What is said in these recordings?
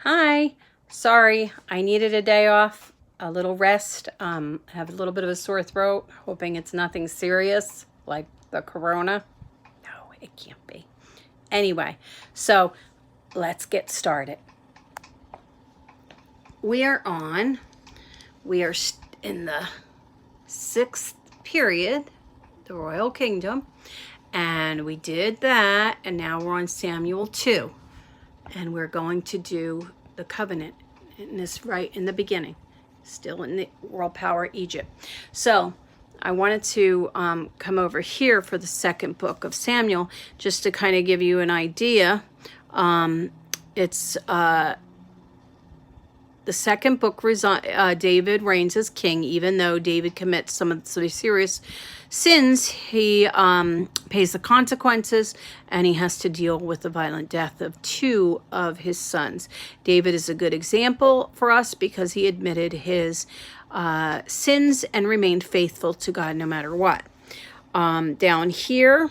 Hi. Sorry, I needed a day off, a little rest. I have a little bit of a sore throat, hoping it's nothing serious like the corona. No, it can't be. Anyway, so let's get started. We are in the 6th period, the Royal Kingdom, and we did that, and now we're on Samuel 2, and we're going to do the covenant in this right in the beginning, still in the world power Egypt. So I wanted to come over here for the second book of Samuel, just to kind of give you an idea. It's the second book, David reigns as king. Even though David commits some of the serious sins, he pays the consequences, and he has to deal with the violent death of 2 of his sons. David is a good example for us because he admitted his sins and remained faithful to God no matter what. Down here,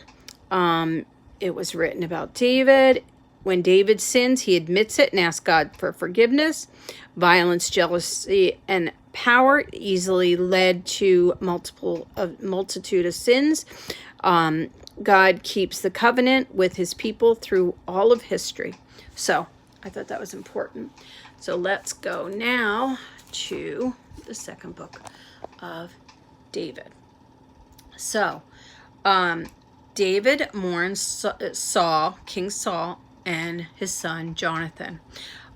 it was written about David. When David sins, he admits it and asks God for forgiveness. Violence, jealousy, and power easily led to multitude of sins. God keeps the covenant with his people through all of history. So I thought that was important. So let's go now to the second book of David. So David mourns King Saul, and his son Jonathan.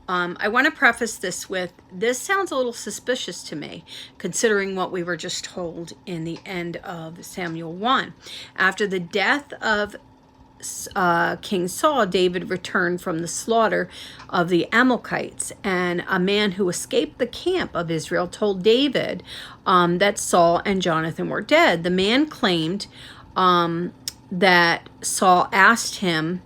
I want to preface this with, this sounds a little suspicious to me, considering what we were just told in the end of Samuel 1. After the death of King Saul, David returned from the slaughter of the Amalekites, and a man who escaped the camp of Israel told David that Saul and Jonathan were dead. The man claimed that Saul asked him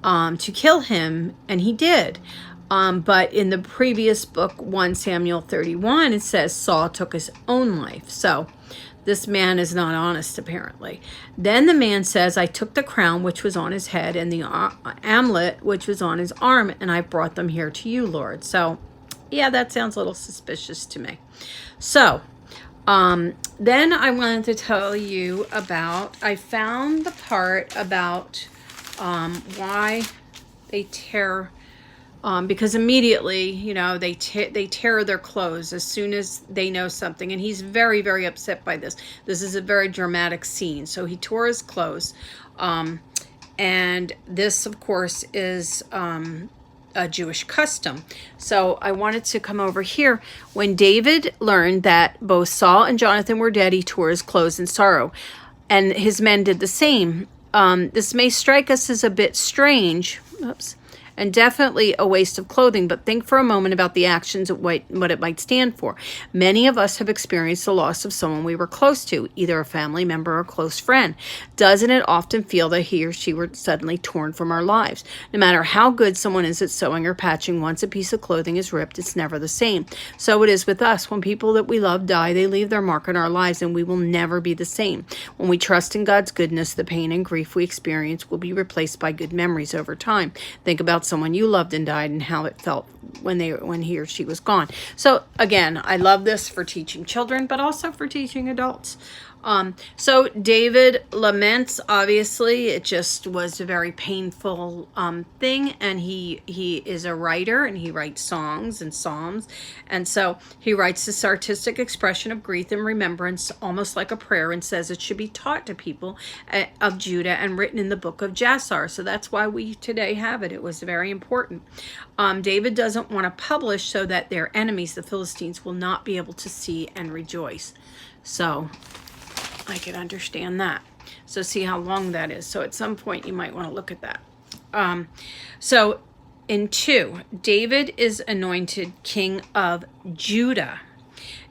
to kill him, and he did. But in the previous book, 1 Samuel 31, it says Saul took his own life. So this man is not honest, apparently. Then the man says, I took the crown which was on his head and the amulet which was on his arm, and I brought them here to you, Lord. So yeah, that sounds a little suspicious to me. So then I wanted to tell you about, I found the part about why they tear, because immediately, they tear their clothes as soon as they know something. And he's very, very upset by this. This is a very dramatic scene. So he tore his clothes. And this, of course, is a Jewish custom. So I wanted to come over here. When David learned that both Saul and Jonathan were dead, he tore his clothes in sorrow. And his men did the same. This may strike us as a bit strange, and definitely a waste of clothing, but think for a moment about the actions of what it might stand for. Many of us have experienced the loss of someone we were close to, either a family member or a close friend. Doesn't it often feel that he or she were suddenly torn from our lives? No matter how good someone is at sewing or patching, once a piece of clothing is ripped, it's never the same. So it is with us. When people that we love die, they leave their mark on our lives, and we will never be the same. When we trust in God's goodness, the pain and grief we experience will be replaced by good memories over time. Think about someone you loved and died, and how it felt when he or she was gone. So again, I love this for teaching children, but also for teaching adults. So David laments. Obviously, it just was a very painful thing, and he is a writer, and he writes songs and psalms, and so he writes this artistic expression of grief and remembrance, almost like a prayer, and says it should be taught to people of Judah and written in the book of Jasher. So that's why we today have it. It was very important. David doesn't want to publish so that their enemies, the Philistines, will not be able to see and rejoice. So I can understand that. So see how long that is. So at some point you might want to look at that. So in 2, David is anointed king of Judah.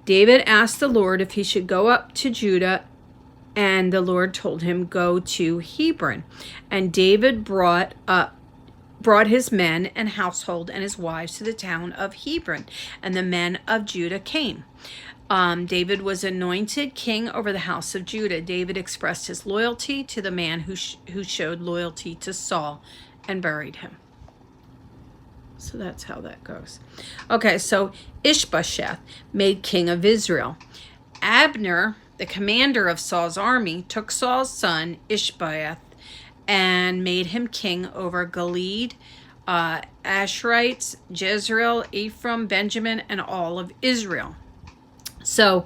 David asked the Lord if he should go up to Judah, and the Lord told him, go to Hebron. And David brought his men and household and his wives to the town of Hebron, and the men of Judah came. David was anointed king over the house of Judah. David expressed his loyalty to the man who showed loyalty to Saul and buried him. So that's how that goes. Okay, so Ishbosheth made king of Israel. Abner, the commander of Saul's army, took Saul's son Ishbosheth and made him king over Gilead, Asherites, Jezreel, Ephraim, Benjamin, and all of Israel. So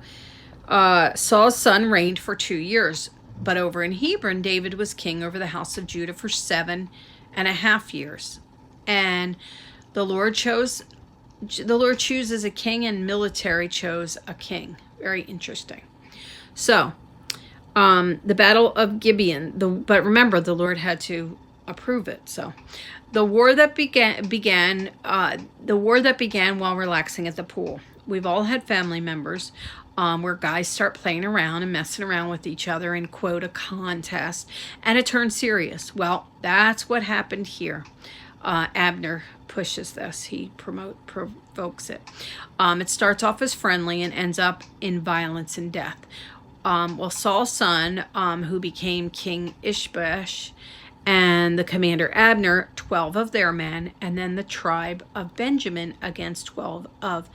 Saul's son reigned for 2 years, but over in Hebron, David was king over the house of Judah for 7.5 years. And the Lord chooses a king, and military chose a king. Very interesting. So, the Battle of Gibeon. But remember, the Lord had to approve it. So, the war that began while relaxing at the pool. We've all had family members where guys start playing around and messing around with each other in, quote, a contest, and it turns serious. Well, that's what happened here. Abner pushes this. He provokes it. It starts off as friendly and ends up in violence and death. Well, Saul's son, who became King Ishbosheth, and the commander Abner, 12 of their men, and then the tribe of Benjamin against 12 of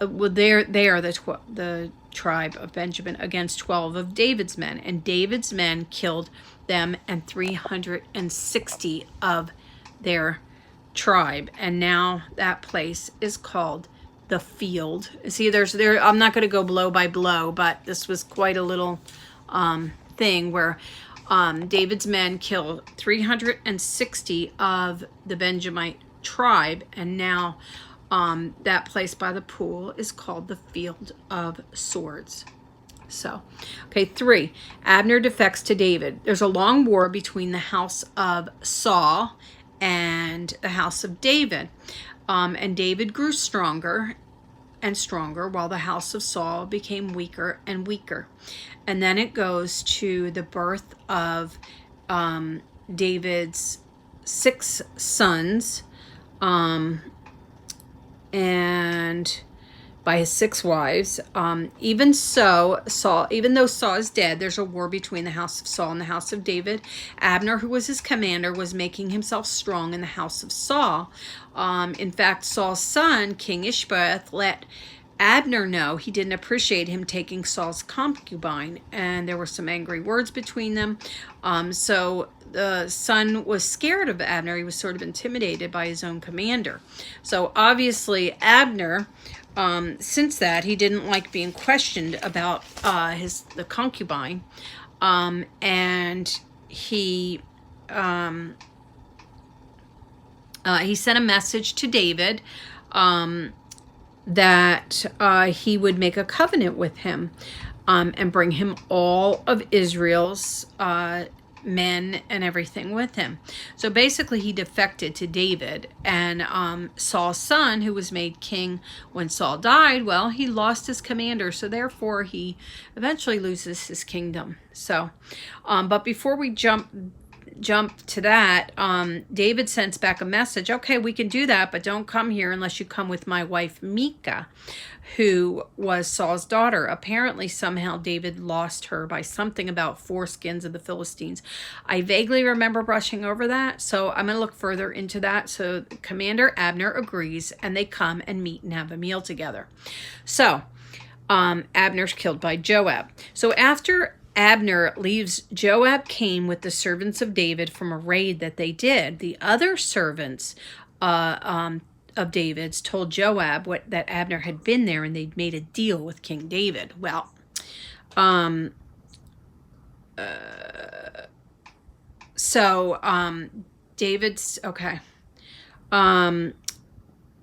they are the tribe of Benjamin against 12 of David's men, and David's men killed them and 360 of their tribe, and now that place is called the Field. See, I'm not going to go blow by blow, but this was quite a little thing where David's men killed 360 of the Benjamite tribe, and now that place by the pool is called the Field of Swords. So, okay, 3. Abner defects to David. There's a long war between the house of Saul and the house of David. And David grew stronger and stronger while the house of Saul became weaker and weaker. And then it goes to the birth of David's 6 sons, and by his 6 wives. Even though Saul is dead, there's a war between the house of Saul and the house of David. Abner, who was his commander, was making himself strong in the house of Saul. In fact, Saul's son, King Ishbosheth, let Abner know he didn't appreciate him taking Saul's concubine, and there were some angry words between them. So the son was scared of Abner. He was sort of intimidated by his own commander. So obviously Abner, since that, he didn't like being questioned about the concubine, and he sent a message to David that he would make a covenant with him and bring him all of Israel's men and everything with him. So basically he defected to David, and Saul's son, who was made king when Saul died, well, he lost his commander, so therefore he eventually loses his kingdom. So but before we jump to that, David sends back a message. Okay, we can do that, but don't come here unless you come with my wife Michal, who was Saul's daughter. Apparently, somehow David lost her by something about foreskins of the Philistines. I vaguely remember brushing over that, so I'm going to look further into that. So Commander Abner agrees, and they come and meet and have a meal together. So Abner's killed by Joab. So after Abner leaves, Joab came with the servants of David from a raid that they did. The other servants of David's told Joab that Abner had been there and they'd made a deal with King David. Well, David's, okay.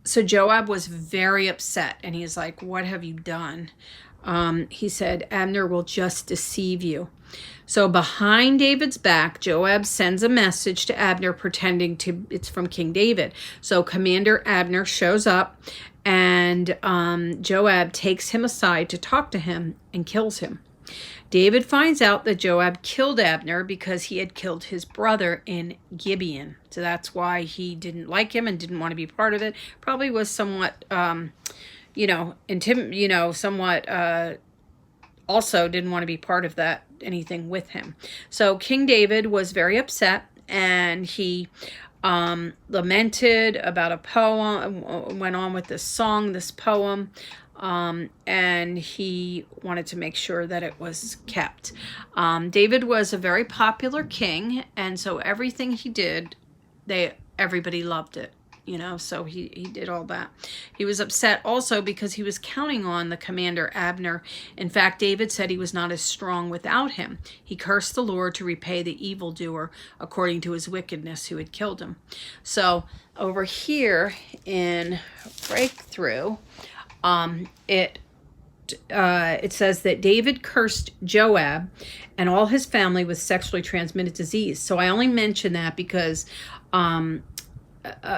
So Joab was very upset, and he's like, what have you done? He said, Abner will just deceive you. So behind David's back, Joab sends a message to Abner pretending it's from King David. So Commander Abner shows up, and Joab takes him aside to talk to him and kills him. David finds out that Joab killed Abner because he had killed his brother in Gibeon. So that's why he didn't like him and didn't want to be part of it. Probably was somewhat also didn't want to be part of anything with him. So King David was very upset, and he lamented about a poem, went on with this song, this poem, and he wanted to make sure that it was kept. David was a very popular king, and so everything he did, everybody loved it. So he did all that. He was upset also because he was counting on the commander Abner. In fact, David said he was not as strong without him. He cursed the Lord to repay the evildoer according to his wickedness who had killed him. So over here in Breakthrough, it says that David cursed Joab and all his family with sexually transmitted disease. So I only mention that because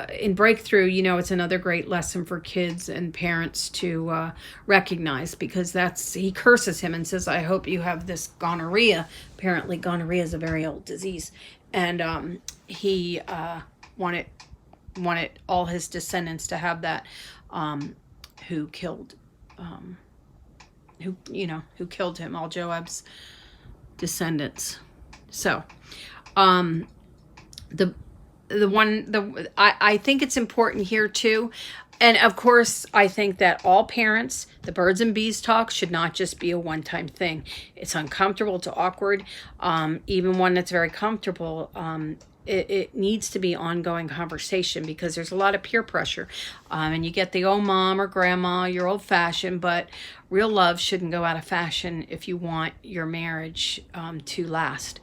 in Breakthrough, it's another great lesson for kids and parents to recognize, because he curses him and says, I hope you have this gonorrhea. Apparently gonorrhea is a very old disease. And he wanted all his descendants to have that, who killed him, all Joab's descendants. So I think it's important here too. And of course, I think that all parents, the birds and bees talk should not just be a one-time thing. It's uncomfortable to awkward. Even one that's very comfortable, it needs to be ongoing conversation, because there's a lot of peer pressure. And you get the old mom or grandma, you're old fashioned, but real love shouldn't go out of fashion if you want your marriage to last.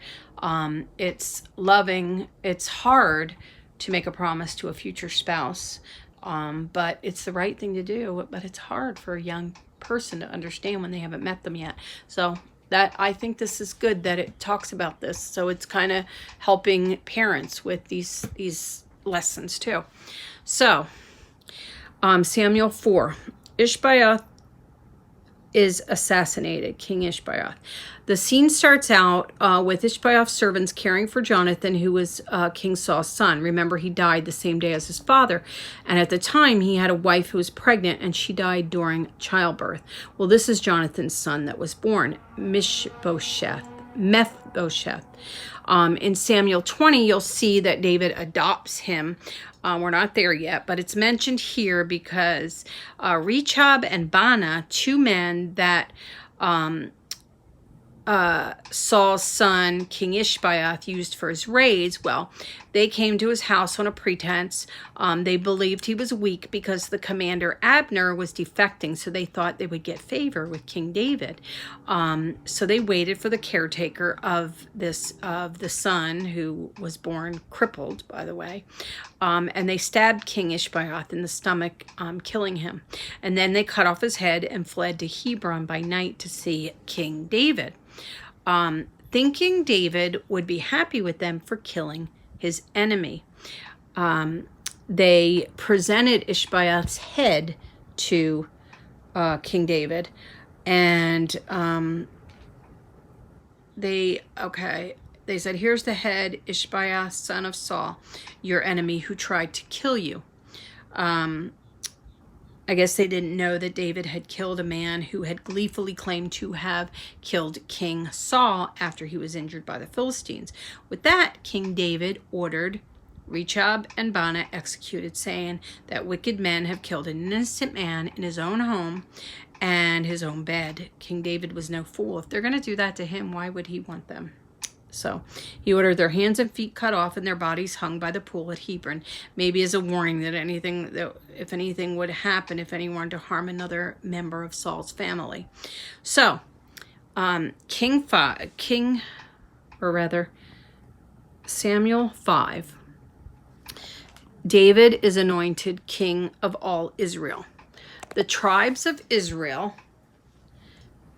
It's loving. It's hard to make a promise to a future spouse, but it's the right thing to do. But it's hard for a young person to understand when they haven't met them yet. So that, I think this is good that it talks about this. So it's kind of helping parents with these lessons too. So Samuel 4, Ishbaioth is assassinated, King Ishbaioth. The scene starts out with Ishbaioth's servants caring for Jonathan, who was King Saul's son. Remember, he died the same day as his father. And at the time, he had a wife who was pregnant, and she died during childbirth. Well, this is Jonathan's son that was born, Mephibosheth. In Samuel 20, you'll see that David adopts him. We're not there yet, but it's mentioned here because Rechab and Baanah, two men that Saul's son, King Ishbaioth, used for his raids, well, they came to his house on a pretense. They believed he was weak because the commander Abner was defecting, so they thought they would get favor with King David. So they waited for the caretaker of the son, who was born crippled, by the way, and they stabbed King Ishbaioth in the stomach, killing him. And then they cut off his head and fled to Hebron by night to see King David, thinking David would be happy with them for killing his enemy. They presented Ishbaioth's head to King David, and they said, here's the head, Ishbaioth, son of Saul, your enemy who tried to kill you. I guess they didn't know that David had killed a man who had gleefully claimed to have killed King Saul after he was injured by the Philistines. With that, King David ordered Rechab and Baanah executed, saying that wicked men have killed an innocent man in his own home and his own bed. King David was no fool. If they're going to do that to him, why would he want them? So he ordered their hands and feet cut off and their bodies hung by the pool at Hebron, maybe as a warning that if anything would happen, if anyone wanted to harm another member of Saul's family. So Samuel 5, David is anointed king of all Israel. The tribes of Israel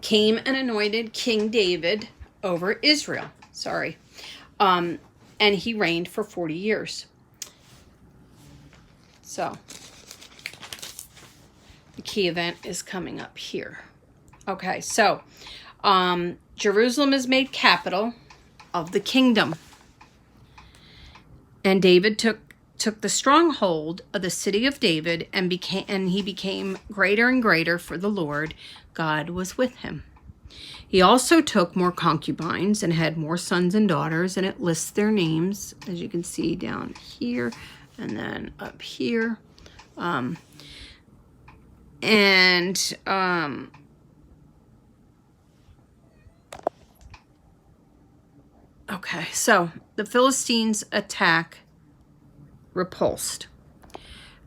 came and anointed King David over Israel. And he reigned for 40 years. So the key event is coming up here. Okay, so Jerusalem is made capital of the kingdom. And David took the stronghold of the city of David and he became greater and greater, for the Lord God was with him. He also took more concubines and had more sons and daughters, and it lists their names, as you can see down here and then up here. Okay, so the Philistines attack repulsed.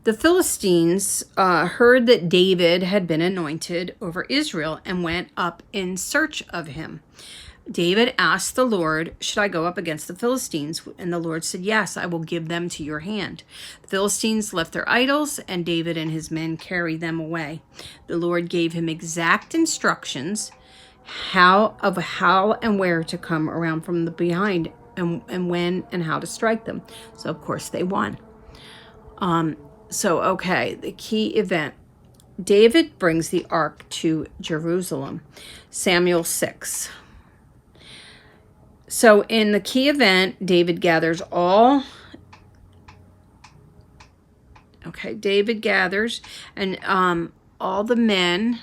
The Philistines heard that David had been anointed over Israel and went up in search of him. David asked the Lord, should I go up against the Philistines? And the Lord said, yes, I will give them to your hand. The Philistines left their idols, and David and his men carried them away. The Lord gave him exact instructions how and where to come around from the behind, and when and how to strike them. So, of course, they won. The key event. David brings the ark to Jerusalem. Samuel 6. So in the key event, David gathers and all the men,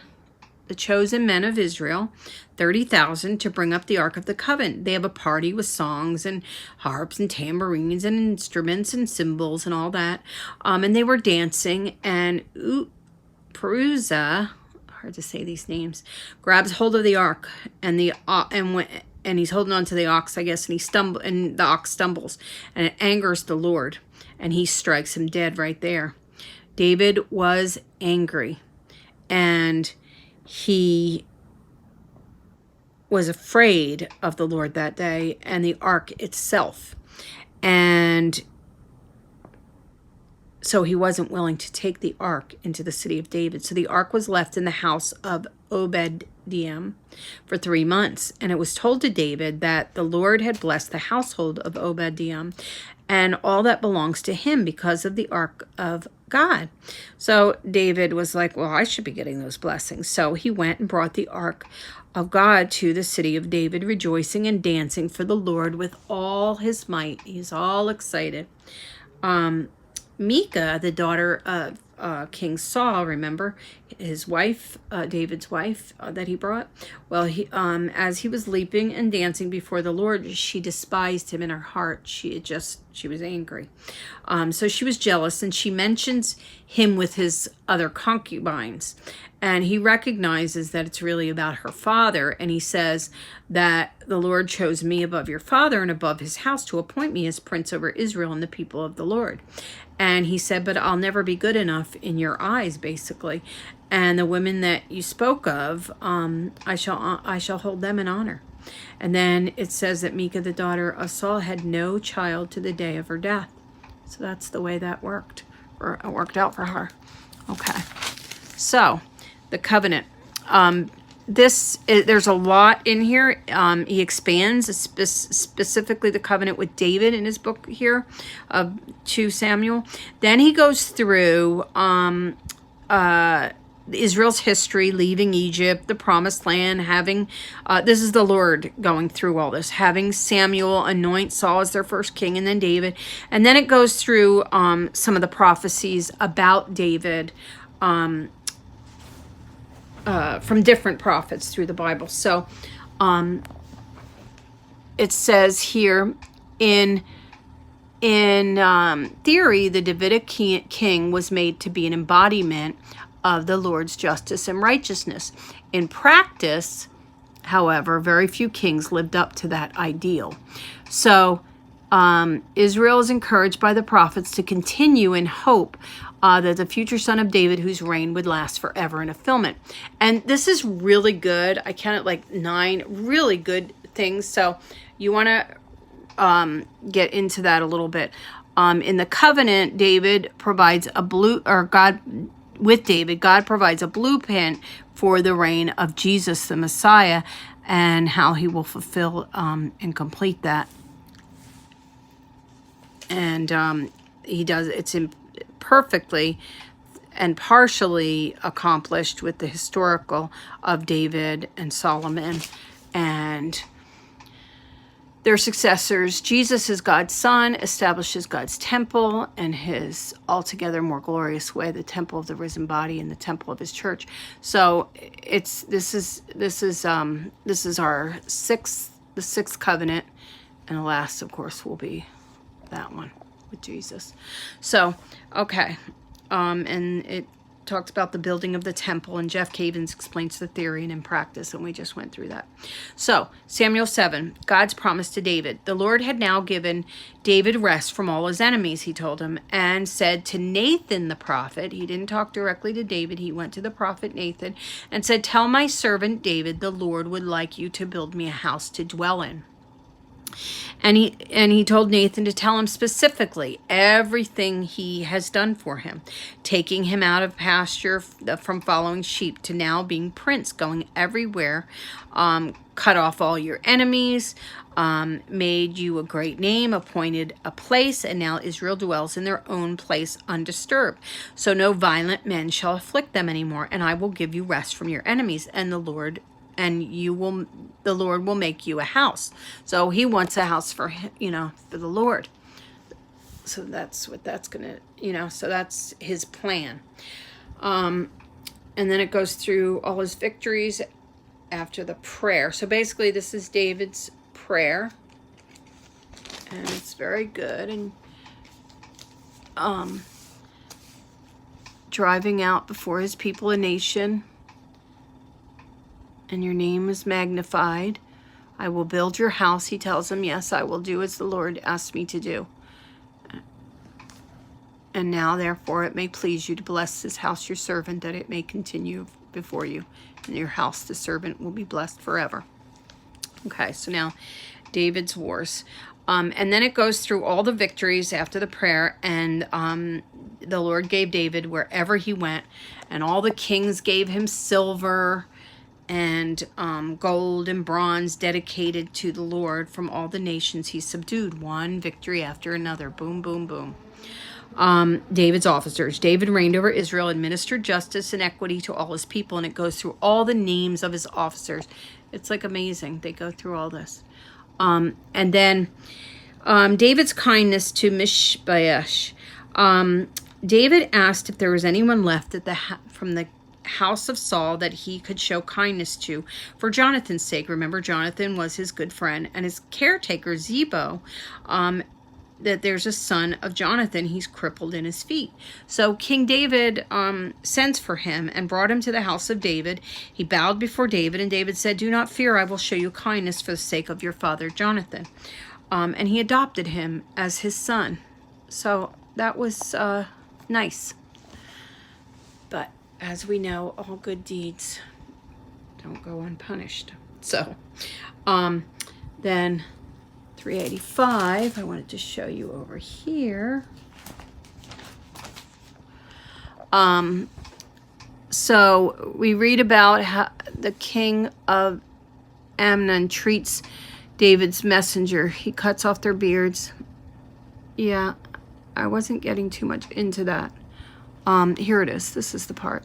the chosen men of Israel, 30,000, to bring up the Ark of the Covenant. They have a party with songs and harps and tambourines and instruments and cymbals and all that. And they were dancing, and Peruza, hard to say these names, grabs hold of the Ark, and he's holding on to the ox, I guess, and the ox stumbles, and it angers the Lord, and he strikes him dead right there. David was angry, and he was afraid of the Lord that day and the ark itself. And so he wasn't willing to take the ark into the city of David. So the ark was left in the house of Obed-Edom for 3 months. And it was told to David that the Lord had blessed the household of Obed-Edom and all that belongs to him because of the ark of God. So David was like, well, I should be getting those blessings. So he went and brought the ark of God to the city of David, rejoicing and dancing for the Lord with all his might. He's all excited. Michal, the daughter of King Saul, remember his wife, David's wife, that he brought? Well, as he was leaping and dancing before the Lord, she despised him in her heart. She was angry. So she was jealous, and she mentions him with his other concubines. And he recognizes that it's really about her father. And he says that the Lord chose me above your father and above his house to appoint me as prince over Israel and the people of the Lord. And he said, but I'll never be good enough in your eyes, basically. And the women that you spoke of, I shall hold them in honor. And then it says that Michal, the daughter of Saul, had no child to the day of her death. So that's the way that worked, or it worked out for her. Okay. So the covenant. There's a lot in here. He expands specifically the covenant with David in his book here of 2 Samuel. Then he goes through Israel's history, leaving Egypt, the promised land, having, this is the Lord going through all this, having Samuel anoint Saul as their first king, and then David. And then it goes through some of the prophecies about David, from different prophets through the Bible. So it says here, in theory, the Davidic king was made to be an embodiment of the Lord's justice and righteousness. In practice, however, very few kings lived up to that ideal. So Israel is encouraged by the prophets to continue in hope that the future son of David, whose reign would last forever, in fulfillment. And this is really good. I counted like 9 really good things. So you want to get into that a little bit. In the covenant, David provides God provides a blueprint for the reign of Jesus, the Messiah, and how he will fulfill and complete that. And he does. It's perfectly and partially accomplished with the historical of David and Solomon, and their successors. Jesus is God's son, establishes God's temple and his altogether more glorious way, the temple of the risen body and the temple of his church. So this is our the sixth covenant, and the last, of course, will be that one with Jesus. So, okay. And it talks about the building of the temple, and Jeff Cavins explains the theory and in practice, and we just went through that. So, Samuel 7, God's promise to David. The Lord had now given David rest from all his enemies, he told him, and said to Nathan the prophet, he didn't talk directly to David, he went to the prophet Nathan, and said, tell my servant David, the Lord would like you to build me a house to dwell in. And he told Nathan to tell him specifically everything he has done for him, taking him out of pasture from following sheep to now being prince, going everywhere, cut off all your enemies, made you a great name, appointed a place, and now Israel dwells in their own place undisturbed. So no violent men shall afflict them anymore, and I will give you rest from your enemies, and the Lord will make you a house. So he wants a house for him, for the Lord. So that's what that's gonna, so that's his plan. And then it goes through all his victories after the prayer. So basically this is David's prayer, and it's very good. And driving out before his people a nation, and your name is magnified. I will build your house. He tells him, yes, I will do as the Lord asked me to do. And now, therefore, it may please you to bless this house, your servant, that it may continue before you. And your house, the servant, will be blessed forever. Okay, so now David's wars. And then it goes through all the victories after the prayer, and the Lord gave David wherever he went, and all the kings gave him silver and gold and bronze dedicated to the Lord from all the nations he subdued, one victory after another. Boom, boom, boom. David's officers. David reigned over Israel, administered justice and equity to all his people, and it goes through all the names of his officers. It's like amazing. They go through all this. And then David's kindness to Mishbesh. David asked if there was anyone left from the house of Saul that he could show kindness to for Jonathan's sake. Remember, Jonathan was his good friend, and his caretaker Zebo, that there's a son of Jonathan, he's crippled in his feet. So King David sends for him and brought him to the house of David. He bowed before David, and David said, do not fear, I will show you kindness for the sake of your father Jonathan. And he adopted him as his son. So that was nice. But as we know, all good deeds don't go unpunished. So, then 385, I wanted to show you over here. So we read about how the king of Ammon treats David's messenger. He cuts off their beards. Yeah, I wasn't getting too much into that. Here it is. This is the part.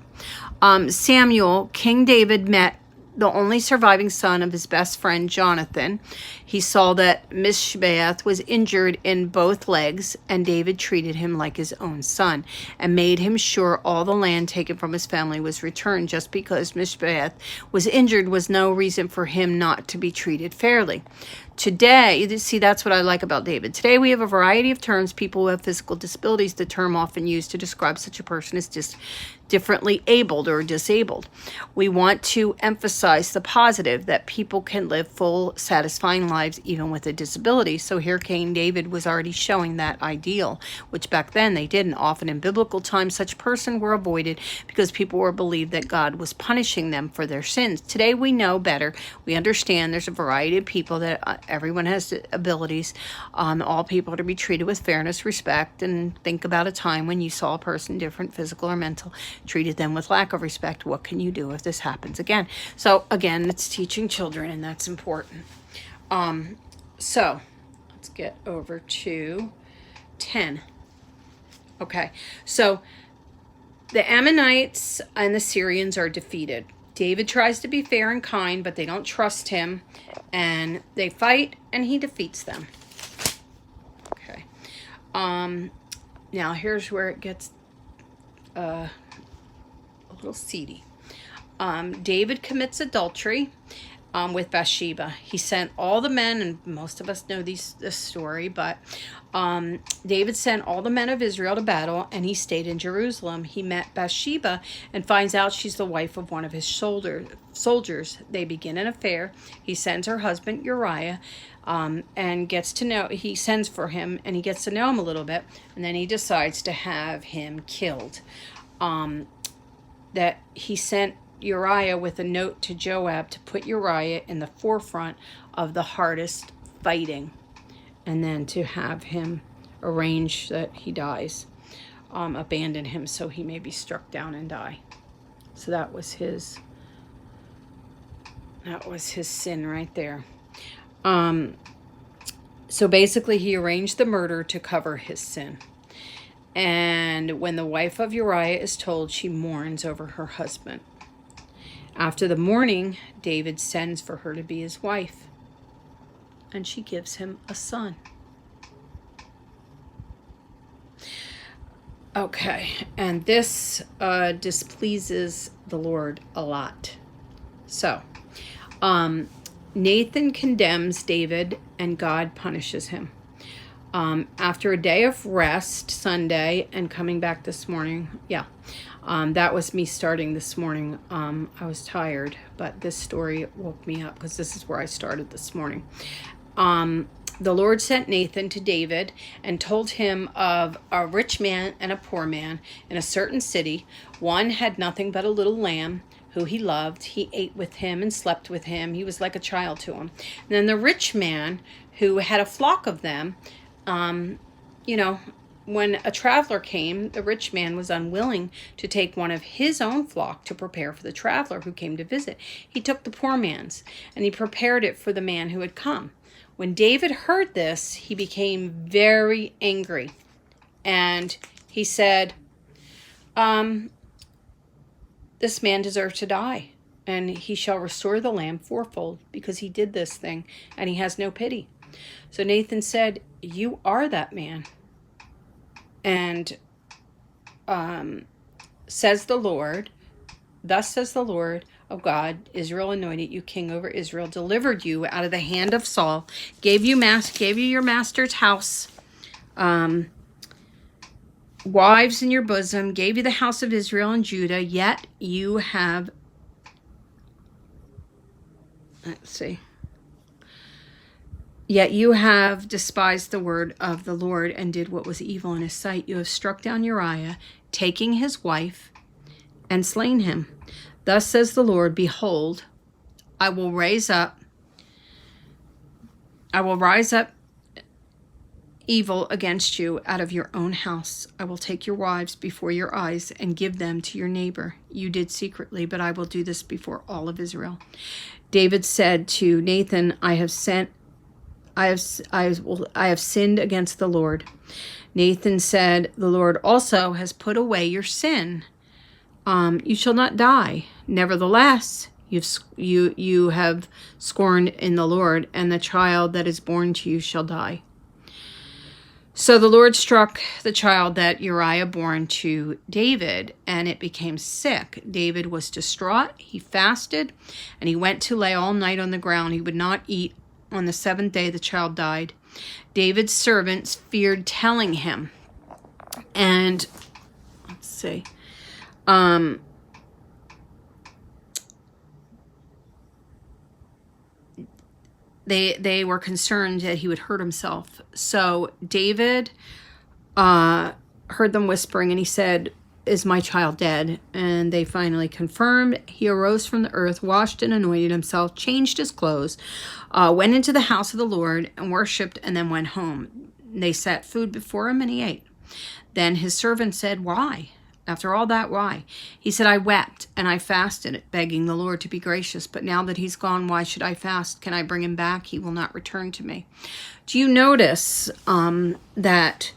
Samuel, King David met the only surviving son of his best friend Jonathan. He saw that Mishbeath was injured in both legs, and David treated him like his own son and made him sure all the land taken from his family was returned. Just because Mishbeath was injured was no reason for him not to be treated fairly. Today, you see, that's what I like about David. Today, we have a variety of terms people who have physical disabilities, the term often used to describe such a person as just differently abled or disabled. We want to emphasize the positive, that people can live full, satisfying lives even with a disability. So here King David was already showing that ideal, which back then they didn't. Often in biblical times, such persons were avoided because people were believed that God was punishing them for their sins. Today we know better. We understand there's a variety of people, that everyone has abilities. All people are to be treated with fairness, respect, and think about a time when you saw a person different, physical or mental, treated them with lack of respect. What can you do if this happens again? So again, it's teaching children, and that's important. So let's get over to 10. Okay, so the Ammonites and the Syrians are defeated. David tries to be fair and kind, but they don't trust him, and they fight, and he defeats them. Okay. Now here's where it gets a little seedy. David commits adultery with Bathsheba. He sent all the men, and most of us know this story, but David sent all the men of Israel to battle, and he stayed in Jerusalem. He met Bathsheba and finds out she's the wife of one of his soldiers. They begin an affair. He sends her husband Uriah and gets to know, he sends for him, and he gets to know him a little bit, and then he decides to have him killed. That he sent Uriah with a note to Joab to put Uriah in the forefront of the hardest fighting, and then to have him arrange that he dies, abandon him so he may be struck down and die. So that was his sin right there. So basically he arranged the murder to cover his sin. And when the wife of Uriah is told, she mourns over her husband. After the mourning, David sends for her to be his wife, and she gives him a son. Okay, and this displeases the Lord a lot. So, Nathan condemns David, and God punishes him. After a day of rest, Sunday, and coming back this morning, that was me starting this morning. I was tired, but this story woke me up because this is where I started this morning. The Lord sent Nathan to David and told him of a rich man and a poor man in a certain city. One had nothing but a little lamb who he loved. He ate with him and slept with him. He was like a child to him. And then the rich man who had a flock of them, when a traveler came, the rich man was unwilling to take one of his own flock to prepare for the traveler who came to visit. He took the poor man's, and he prepared it for the man who had come. When David heard this, he became very angry, and he said, this man deserves to die, and he shall restore the lamb fourfold, because he did this thing, and he has no pity. So Nathan said, you are that man. And says the Lord, thus says the Lord of God, Israel anointed you king over Israel, delivered you out of the hand of Saul, gave you your master's house, wives in your bosom, gave you the house of Israel and Judah, yet you have, yet you have despised the word of the Lord and did what was evil in his sight. You have struck down Uriah, taking his wife, and slain him. Thus says the Lord, behold, I will rise up evil against you out of your own house. I will take your wives before your eyes and give them to your neighbor. You did secretly, but I will do this before all of Israel. David said to Nathan, I have sinned against the Lord. Nathan said, the Lord also has put away your sin. You shall not die. Nevertheless, you have scorned in the Lord, and the child that is born to you shall die. So the Lord struck the child that Uriah born to David, and it became sick. David was distraught. He fasted, and he went to lay all night on the ground. He would not eat. On the seventh day, the child died. David's servants feared telling him. And, let's see. They were concerned that he would hurt himself. So David heard them whispering, and he said, is my child dead? And they finally confirmed. He arose from the earth, washed and anointed himself, changed his clothes, went into the house of the Lord and worshipped, and then went home. They set food before him, and he ate. Then his servant said, why? After all that, why? He said, I wept and I fasted, begging the Lord to be gracious. But now that he's gone, why should I fast? Can I bring him back? He will not return to me. Do you notice that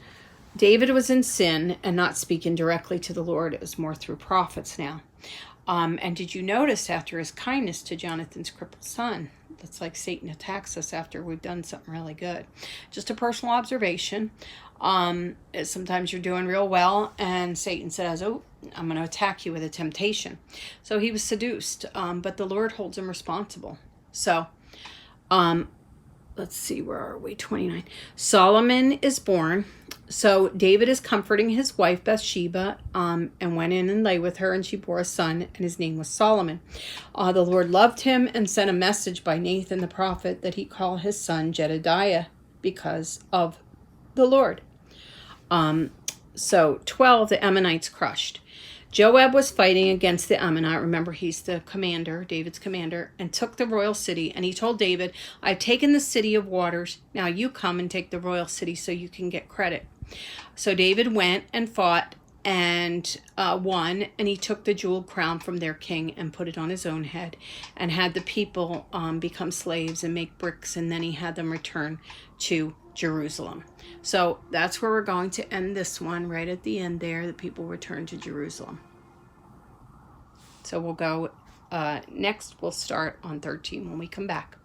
David was in sin and not speaking directly to the Lord? It was more through prophets now. And did you notice after his kindness to Jonathan's crippled son? That's like Satan attacks us after we've done something really good. Just a personal observation. Sometimes you're doing real well and Satan says, oh, I'm going to attack you with a temptation. So he was seduced, but the Lord holds him responsible. So, let's see, where are we? 29. Solomon is born. So David is comforting his wife Bathsheba, and went in and lay with her, and she bore a son, and his name was Solomon. The Lord loved him and sent a message by Nathan the prophet that he call his son Jedediah because of the Lord. So 12, the Ammonites crushed. Joab was fighting against the Ammonite. Remember, he's the commander, David's commander, and took the royal city. And he told David, I've taken the city of waters. Now you come and take the royal city so you can get credit. So David went and fought and won, and he took the jeweled crown from their king and put it on his own head and had the people become slaves and make bricks, and then he had them return to Jerusalem. So that's where we're going to end this one, right at the end there, the people return to Jerusalem. So we'll go next, we'll start on 13 when we come back.